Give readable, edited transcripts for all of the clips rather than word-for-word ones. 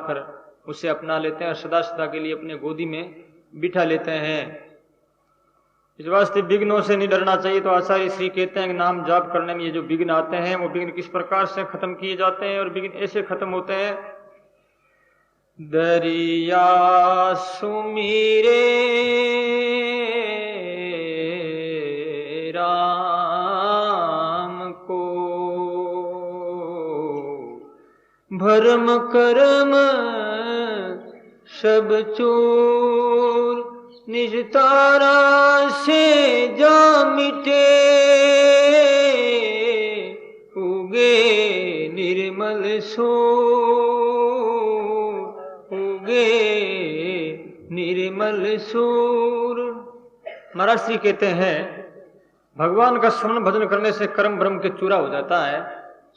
कर उसे अपना लेते हैं और सदा सदा के लिए अपने गोदी में बिठा लेते हैं। इस वास्ते विघ्नों से नहीं डरना चाहिए। तो आचार्य श्री कहते हैं कि नाम जाप करने में ये जो विघ्न आते हैं वो विघ्न किस प्रकार से खत्म किए जाते हैं, और विघ्न ऐसे खत्म होते हैं। दरिया सुमीरे राम को, भरम करम सब चूर, निज तारा से जा मिटे, उगे निर्मल सूर, उगे निर्मल सूर। महाराज श्री कहते हैं भगवान का स्मरण भजन करने से कर्म ब्रह्म के चूरा हो जाता है।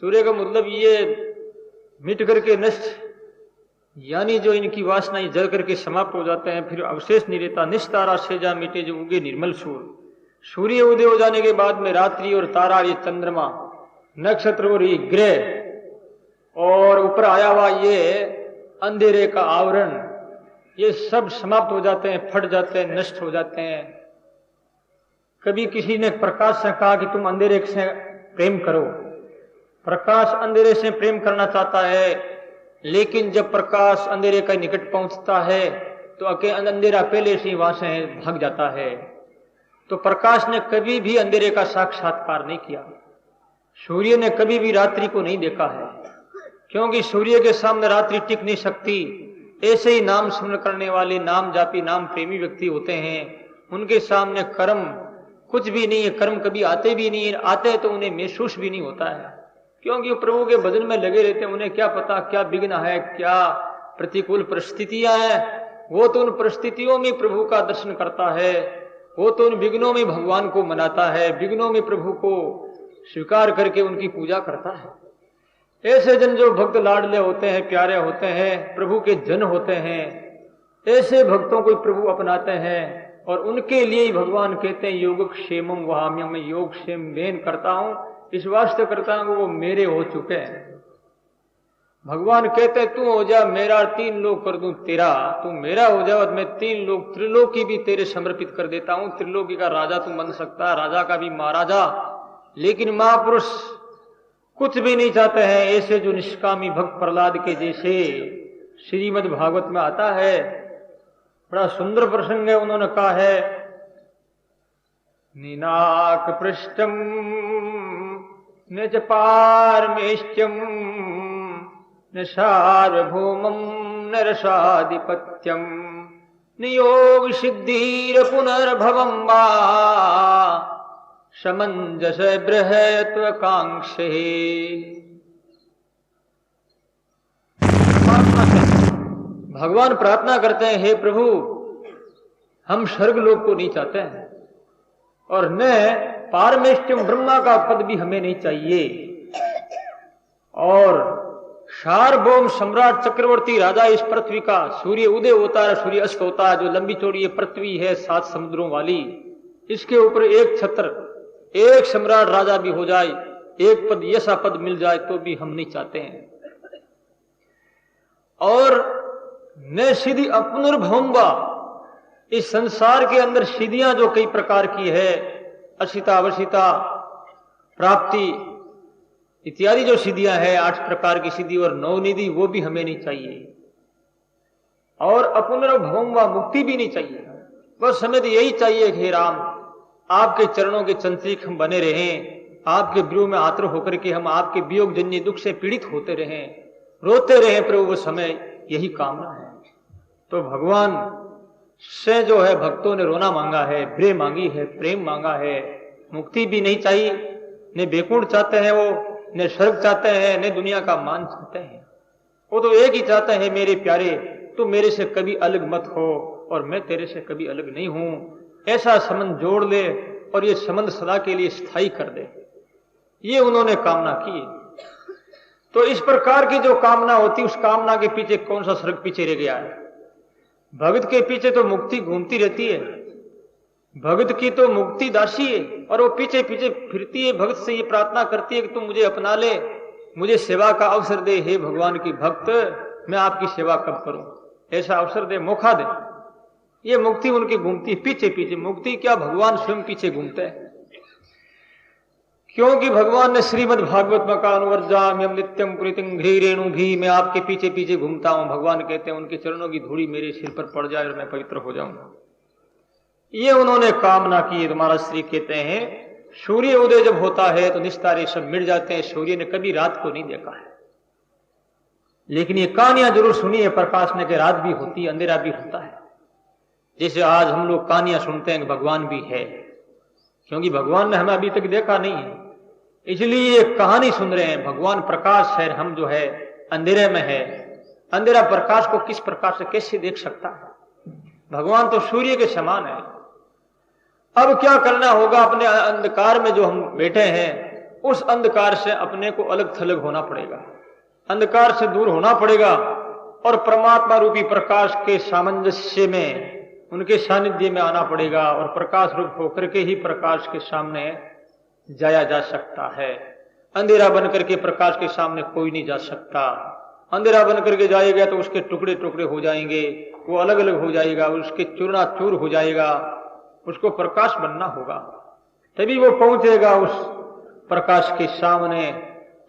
चूरे का मतलब ये मिट करके नष्ट, यानी जो इनकी वासनाएं जल करके समाप्त हो जाते हैं, फिर अवशेष नहीं रहता। निस्तारा से जा मिटे जो उगे निर्मल सूर। सूर्य उदय हो जाने के बाद में रात्रि और तारा, ये चंद्रमा, नक्षत्र और ये ग्रह और ऊपर आया हुआ ये अंधेरे का आवरण, ये सब समाप्त हो जाते हैं, फट जाते हैं, नष्ट हो जाते हैं। कभी किसी ने प्रकाश से कहा कि तुम अंधेरे से प्रेम करो। प्रकाश अंधेरे से प्रेम करना चाहता है, लेकिन जब प्रकाश अंधेरे का निकट पहुंचता है तो अंधेरा पहले से ही वहां से भाग जाता है। तो प्रकाश ने कभी भी अंधेरे का साक्षात्कार नहीं किया। सूर्य ने कभी भी रात्रि को नहीं देखा है, क्योंकि सूर्य के सामने रात्रि टिक नहीं सकती। ऐसे ही नाम स्मरण करने वाले, नाम जापी, नाम प्रेमी व्यक्ति होते हैं, उनके सामने कर्म कुछ भी नहीं है। कर्म कभी आते भी नहीं है, आते तो उन्हें महसूस भी नहीं होता है, क्योंकि वो प्रभु के भजन में लगे रहते हैं। उन्हें क्या पता क्या विघ्न है, क्या प्रतिकूल परिस्थितियां हैं। वो तो उन परिस्थितियों में प्रभु का दर्शन करता है, वो तो उन विघ्नों में भगवान को मनाता है, विघ्नों में प्रभु को स्वीकार करके उनकी पूजा करता है। ऐसे जन जो भक्त लाडले होते हैं, प्यारे होते हैं, प्रभु के जन होते हैं, ऐसे भक्तों को प्रभु अपनाते हैं। और उनके लिए ही भगवान कहते हैं योगक्षेमम वहाम्यम, मैं योग क्षेम बेन करता हूं, इस वास्ते करता हूं वो मेरे हो चुके हैं। भगवान कहते हैं तू हो जा मेरा, 3 लोक कर दूं तेरा। तू मेरा हो जा और मैं 3 लोक त्रिलोकी भी तेरे समर्पित कर देता हूं। त्रिलोकी का राजा तू बन सकता है, राजा का भी महाराजा। लेकिन महापुरुष कुछ भी नहीं चाहते हैं। ऐसे जो निष्कामी भक्त प्रहलाद के जैसे श्रीमद् भागवत में आता है, बड़ा सुंदर प्रसंग है। उन्होंने कहा है निनाक पृष्ठम न च पारमेष्ट्यम न सार्वभौमम न रसाधिपत्यम न योग सिद्धिर पुनर्भवम वा समंजस बृहत्वाकांक्षे। भगवान प्रार्थना करते हैं, हे प्रभु हम स्वर्ग लोक को नहीं चाहते हैं और न पारमेष्टियम ब्रह्मा का पद भी हमें नहीं चाहिए, और सार्वभौम सम्राट चक्रवर्ती राजा इस पृथ्वी का, सूर्य उदय होता है सूर्य अस्त होता है, जो लंबी चौड़ी ये पृथ्वी है 7 समुद्रों वाली, इसके ऊपर एक छत्र, एक सम्राट राजा भी हो जाए, एक पद ऐसा पद मिल जाए तो भी हम नहीं चाहते हैं। और न सिद्धि अपुनर्भवम्बा, इस संसार के अंदर सिद्धियां जो कई प्रकार की है, असिता वसिता प्राप्ति इत्यादि जो सिद्धियां है, 8 प्रकार की सिद्धि और 9 निधि, वो भी हमें नहीं चाहिए। और अपुनर्भवम्बा मुक्ति भी नहीं चाहिए। बस हमें तो यही चाहिए कि हे राम आपके चरणों के चंचलिक हम बने रहें, आपके वियोग में आतुर होकर के हम आपके वियोग जन्य दुख से पीड़ित होते रहें, रोते रहें प्रभु, वो समय यही कामना है। तो भगवान से जो है भक्तों ने रोना मांगा है, प्रेम मांगी है, प्रेम मांगा है। मुक्ति भी नहीं चाहिए, न बेकुंठ चाहते हैं वो, न स्वर्ग चाहते हैं, न दुनिया का मान चाहते हैं। वो तो एक ही चाहते हैं, मेरे प्यारे तू मेरे से कभी अलग मत हो और मैं तेरे से कभी अलग नहीं हूं। ऐसा संबंध जोड़ ले और ये संबंध सदा के लिए स्थायी कर दे, ये उन्होंने कामना की। तो इस प्रकार की जो कामना होती, उस कामना के पीछे कौन सा स्वर्ग पीछे रह गया है? भगत के पीछे तो मुक्ति घूमती रहती है, भगत की तो मुक्ति दासी है, और वो पीछे पीछे फिरती है, भगत से ये प्रार्थना करती है कि तुम मुझे अपना ले, मुझे सेवा का अवसर दे। हे भगवान की भक्त, मैं आपकी सेवा कब करूं, ऐसा अवसर दे, मौका दे। ये मुक्ति उनकी घूमती पीछे पीछे, मुक्ति क्या भगवान स्वयं पीछे घूमते हैं, क्योंकि भगवान ने श्रीमद् भागवत में कहा अनुवर्जाम्यम नित्यम प्रीतिं घ्रीरेणु भी, मैं आपके पीछे पीछे घूमता हूं। भगवान कहते हैं उनके चरणों की धूड़ी मेरे सिर पर पड़ जाए और मैं पवित्र हो जाऊं। ये उन्होंने कामना की। तो महाराज श्री कहते हैं सूर्य उदय जब होता है तो निस्तारे सब मिट जाते हैं। सूर्य ने कभी रात को नहीं देखा है, लेकिन ये कहानियां जरूर सुनी है प्रकाश ने कि रात भी होती है, अंधेरा भी होता है। जैसे आज हम लोग कहानियां सुनते हैं कि भगवान भी है, क्योंकि भगवान ने हमें अभी तक देखा नहीं है, इसलिए ये कहानी सुन रहे हैं। भगवान प्रकाश है, हम जो है अंधेरे में है। अंधेरा प्रकाश को किस प्रकार से कैसे देख सकता है? भगवान तो सूर्य के समान है। अब क्या करना होगा, अपने अंधकार में जो हम बैठे हैं उस अंधकार से अपने को अलग थलग होना पड़ेगा, अंधकार से दूर होना पड़ेगा और परमात्मा रूपी प्रकाश के सामंजस्य में, उनके सानिध्य में आना पड़ेगा। और प्रकाश रूप होकर के ही प्रकाश के सामने जाया जा सकता है। अंधेरा बनकर के प्रकाश के सामने कोई नहीं जा सकता। अंधेरा बनकर के जाएगा तो उसके टुकड़े टुकड़े हो जाएंगे, वो अलग अलग हो जाएगा, उसके चूरना चूर हो जाएगा। उसको प्रकाश बनना होगा, तभी वो पहुंचेगा उस प्रकाश के सामने।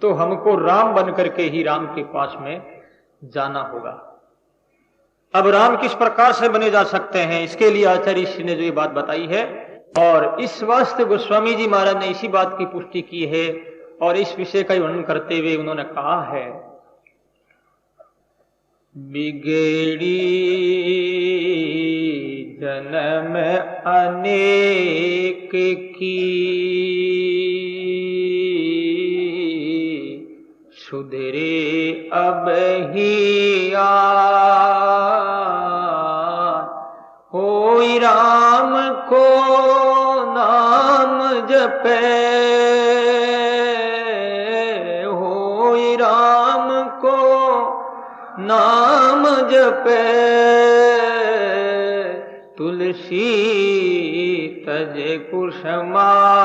तो हमको राम बन करके ही राम के पास में जाना होगा। अब राम किस प्रकार से बने जा सकते हैं, इसके लिए आचार्य श्री ने जो ये बात बताई है, और इस वास्ते गोस्वामी जी महाराज ने इसी बात की पुष्टि की है। और इस विषय का वर्णन करते हुए उन्होंने कहा है, बिगड़ी जन्म अनेक की, सुधरे अब ही होई राम को नाम जपे, होई राम को नाम जपे, तुलसी तज कुसमाज,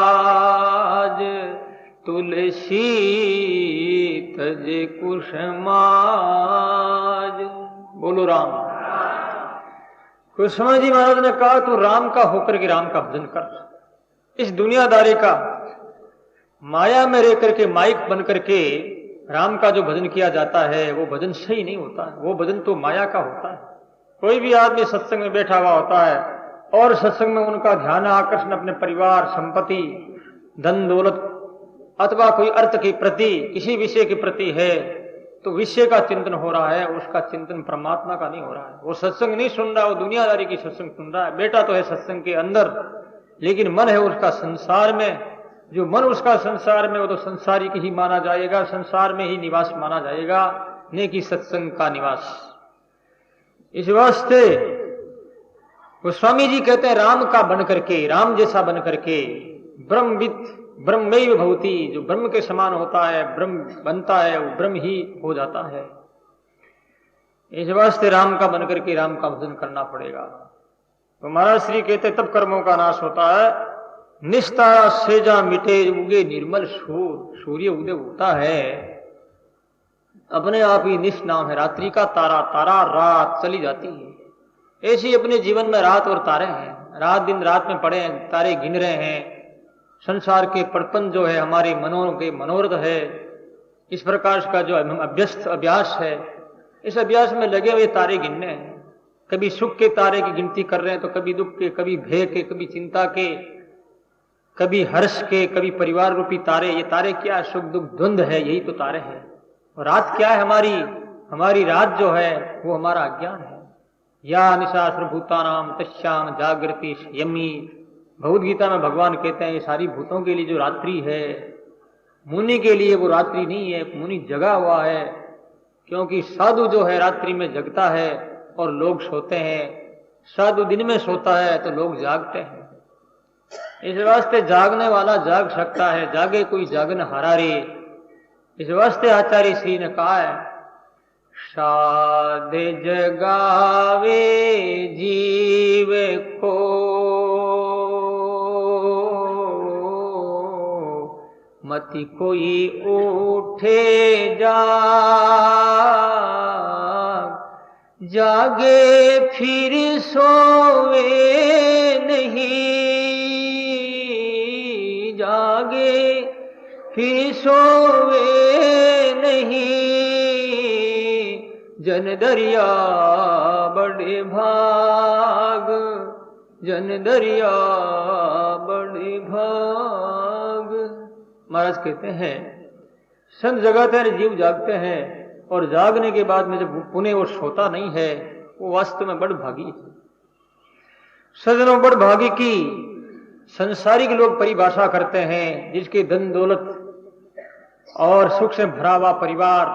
तुलसी तज कुसमाज। बोलो राम। कुसुमा जी महाराज ने कहा तू राम का होकर के राम का भजन कर। इस दुनियादारी का माया में रह करके माइक बन करके राम का जो भजन किया जाता है वो भजन सही नहीं होता है, वो भजन तो माया का होता है। कोई भी आदमी सत्संग में बैठा हुआ होता है और सत्संग में उनका ध्यान आकर्षण अपने परिवार, संपत्ति, धन दौलत अथवा कोई अर्थ के प्रति, किसी विषय के प्रति है, तो विषय का चिंतन हो रहा है, उसका चिंतन परमात्मा का नहीं हो रहा है। वो सत्संग नहीं सुन रहा, वो दुनियादारी की सत्संग सुन रहा है। बेटा तो है सत्संग के अंदर, लेकिन मन है उसका संसार में। जो मन उसका संसार में, वो तो संसारी की ही माना जाएगा, संसार में ही निवास माना जाएगा, न कि सत्संग का निवास। इस वास्ते गोस्वामी जी कहते हैं राम का बन करके, राम जैसा बन करके, ब्रह्मविद ब्रह्मैव भवति, जो ब्रह्म के समान होता है, ब्रह्म बनता है, वो ब्रह्म ही हो जाता है। इस वास्ते राम का बनकर के राम का भजन करना पड़ेगा। तो महाराज श्री कहते तब कर्मों का नाश होता है। निस्तारा सेजा मिटे उगे निर्मल सूर, सूर्य उदय होता है अपने आप ही निश नाम है, रात्रि का तारा, तारा रात चली जाती है। ऐसी अपने जीवन में रात और तारे हैं, रात दिन रात में पड़े हैं, तारे गिन रहे हैं। संसार के प्रपंच जो है हमारे मनों के मनोरथ है, इस प्रकार का जो अभ्यस्त अभ्यास है, इस अभ्यास में लगे हुए तारे गिनने हैं। कभी सुख के तारे की गिनती कर रहे हैं, तो कभी दुख के, कभी भय के, कभी चिंता के, कभी हर्ष के, कभी परिवार रूपी तारे। ये तारे क्या है? सुख दुख द्वंद्व है, यही तो तारे हैं। और रात क्या है हमारी? हमारी रात जो है वो हमारा अज्ञान है। या निशा सर्वभूतानाम तस्याम जागृति यमी, भगवद गीता में भगवान कहते हैं ये सारी भूतों के लिए जो रात्रि है, मुनि के लिए वो रात्रि नहीं है, मुनि जगा हुआ है। क्योंकि साधु जो है रात्रि में जगता है और लोग सोते हैं, साधु दिन में सोता है तो लोग जागते हैं। इस वास्ते जागने वाला जाग सकता है, जागे कोई जागन हारा रे। इस वास्ते आचार्य श्री ने कहा है, साध जगावे जीव को, मति कोई उठे जाए, जागे फिर सोवे नहीं, जागे फिर सोवे नहीं, जन दरिया बड़े भाग, जन दरिया बड़े भाग। महाराज कहते हैं संत जगाते हैं, जीव जागते हैं, और जागने के बाद में जब पुनः वो सोता नहीं है, वो वास्तव में बड़ भागी है। सजनों, बड़ भागी की संसारिक लोग परिभाषा करते हैं, जिसके धन दौलत और सुख से भरा हुआ परिवार,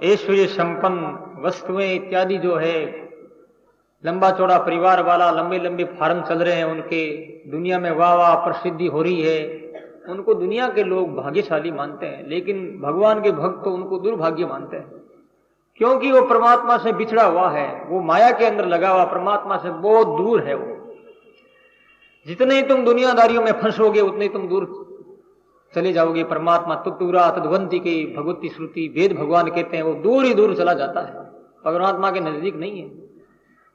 ऐश्वर्य संपन्न वस्तुएं इत्यादि जो है, लंबा चौड़ा परिवार वाला, लंबे लंबे फार्म चल रहे हैं उनके, दुनिया में वाह वाह प्रसिद्धि हो रही है, उनको दुनिया के लोग भाग्यशाली मानते हैं। लेकिन भगवान के भक्त तो उनको दुर्भाग्य मानते हैं, क्योंकि वो परमात्मा से बिछड़ा हुआ है, वो माया के अंदर लगा हुआ, परमात्मा से बहुत दूर है वो। जितने ही तुम दुनियादारियों में फंसोगे उतने तुम दूर चले जाओगे। परमात्मा तुतुरा तद्वंती की भगवती श्रुति वेद भगवान कहते हैं, वो दूर ही दूर चला जाता है, परमात्मा के नजदीक नहीं है।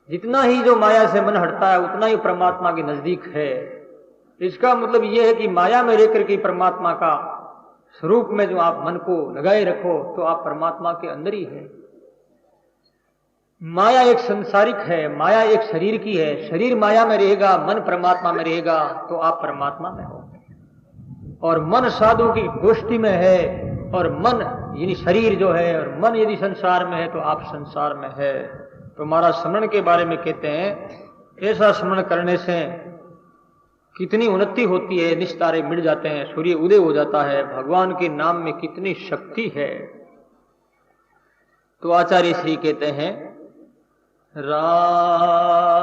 जितना ही जो माया से मन हटता है उतना ही परमात्मा के नजदीक है। इसका मतलब यह है कि माया में रहकर के परमात्मा का स्वरूप में जो आप मन को लगाए रखो तो आप परमात्मा के अंदर ही है। माया एक संसारिक है, माया एक शरीर की है, शरीर माया में रहेगा, मन परमात्मा में रहेगा तो आप परमात्मा में हो। और मन साधु की गोष्ठी में है, और मन यानी शरीर जो है, और मन यदि संसार में है तो आप संसार में है। तो महाराज स्मरण के बारे में कहते हैं, ऐसा स्मरण करने से कितनी उन्नति होती है, निस्तारे मिट जाते हैं, सूर्य उदय हो जाता है, भगवान के नाम में कितनी शक्ति है। तो आचार्य श्री कहते हैं, राम